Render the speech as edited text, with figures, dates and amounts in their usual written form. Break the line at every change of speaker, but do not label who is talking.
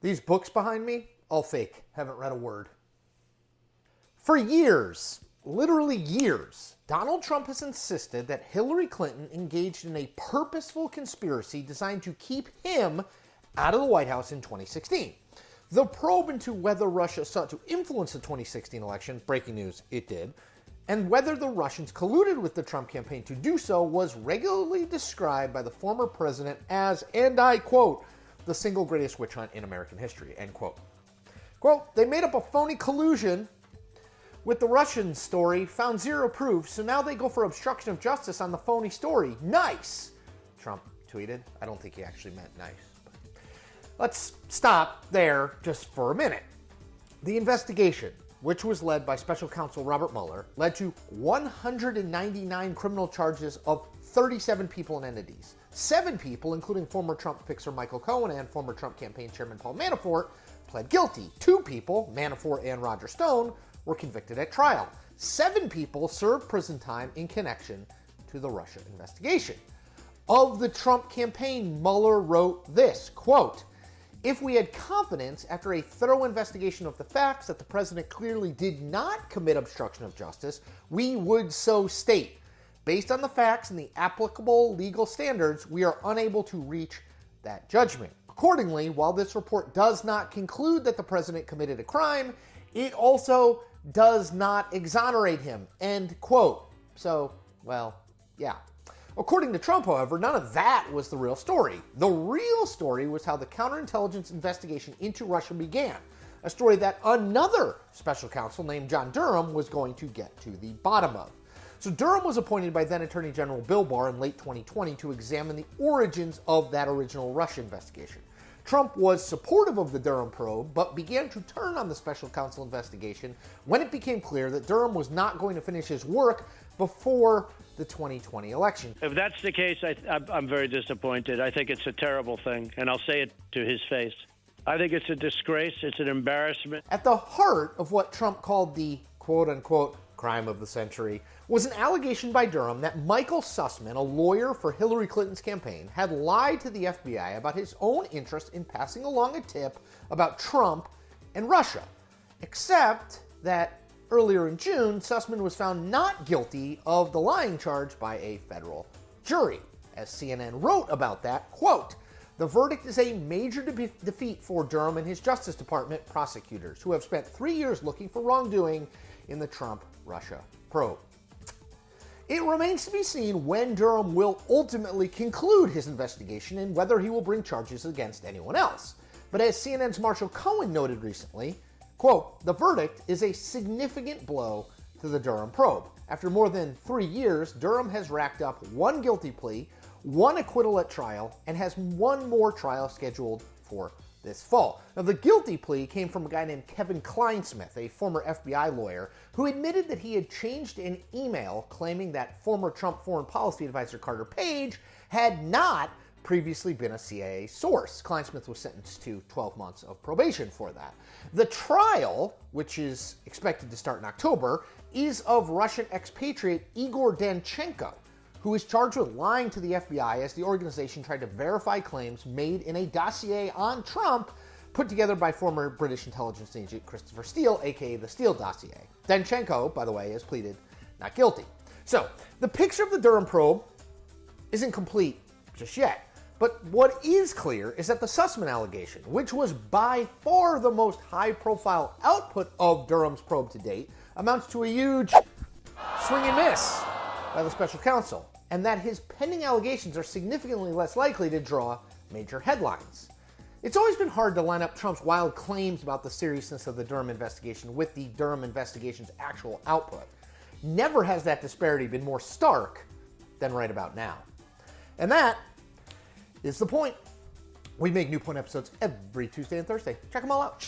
These books behind me, all fake. Haven't read a word. For years, literally years, Donald Trump has insisted that Hillary Clinton engaged in a purposeful conspiracy designed to keep him out of the White House in 2016. The probe into whether Russia sought to influence the 2016 election, breaking news, it did, and whether the Russians colluded with the Trump campaign to do so was regularly described by the former president as, and I quote, the single greatest witch hunt in American history, end quote. Quote, they made up a phony collusion with the Russian story, found zero proof, so now they go for obstruction of justice on the phony story. Nice, Trump tweeted. I don't think he actually meant nice. But let's stop there just for a minute. The investigation, which was led by special counsel Robert Mueller, led to 199 criminal charges of 37 people and entities. 7 people, including former Trump fixer Michael Cohen and former Trump campaign chairman Paul Manafort, pled guilty. 2 people, Manafort and Roger Stone, were convicted at trial. 7 people served prison time in connection to the Russia investigation. Of the Trump campaign, Mueller wrote this, quote, if we had confidence after a thorough investigation of the facts that the president clearly did not commit obstruction of justice, we would so state. Based on the facts and the applicable legal standards, we are unable to reach that judgment. Accordingly, while this report does not conclude that the president committed a crime, it also does not exonerate him, end quote. So, well, yeah. According to Trump, however, none of that was the real story. The real story was how the counterintelligence investigation into Russia began, a story that another special counsel named John Durham was going to get to the bottom of. So Durham was appointed by then Attorney General Bill Barr in late 2020 to examine the origins of that original Russia investigation. Trump was supportive of the Durham probe, but began to turn on the special counsel investigation when it became clear that Durham was not going to finish his work before the 2020 election.
If that's the case, I'm very disappointed. I think it's a terrible thing, and I'll say it to his face. I think it's a disgrace. It's an embarrassment.
At the heart of what Trump called the quote-unquote crime of the century was an allegation by Durham that Michael Sussmann, a lawyer for Hillary Clinton's campaign, had lied to the FBI about his own interest in passing along a tip about Trump and Russia. Except that earlier in June, Sussmann was found not guilty of the lying charge by a federal jury. As CNN wrote about that, quote, the verdict is a major defeat for Durham and his Justice Department prosecutors, who have spent 3 years looking for wrongdoing in the Trump-Russia probe. It remains to be seen when Durham will ultimately conclude his investigation and whether he will bring charges against anyone else. But as CNN's Marshall Cohen noted recently, quote, the verdict is a significant blow to the Durham probe. After more than 3 years, Durham has racked up 1 guilty plea, 1 acquittal at trial, and has 1 more trial scheduled for this fall. Now, the guilty plea came from a guy named Kevin Kleinsmith, a former FBI lawyer, who admitted that he had changed an email claiming that former Trump foreign policy advisor Carter Page had not previously been a CIA source. Kleinsmith was sentenced to 12 months of probation for that. The trial, which is expected to start in October, is of Russian expatriate Igor Danchenko, who is charged with lying to the FBI as the organization tried to verify claims made in a dossier on Trump put together by former British intelligence agent Christopher Steele, aka the Steele dossier. Danchenko, by the way, has pleaded not guilty. So, the picture of the Durham probe isn't complete just yet. But what is clear is that the Sussmann allegation, which was by far the most high-profile output of Durham's probe to date, amounts to a huge swing and miss by the special counsel, and that his pending allegations are significantly less likely to draw major headlines. It's always been hard to line up Trump's wild claims about the seriousness of the Durham investigation with the Durham investigation's actual output. Never has that disparity been more stark than right about now. And that is the point. We make new point episodes every Tuesday and Thursday. Check them all out.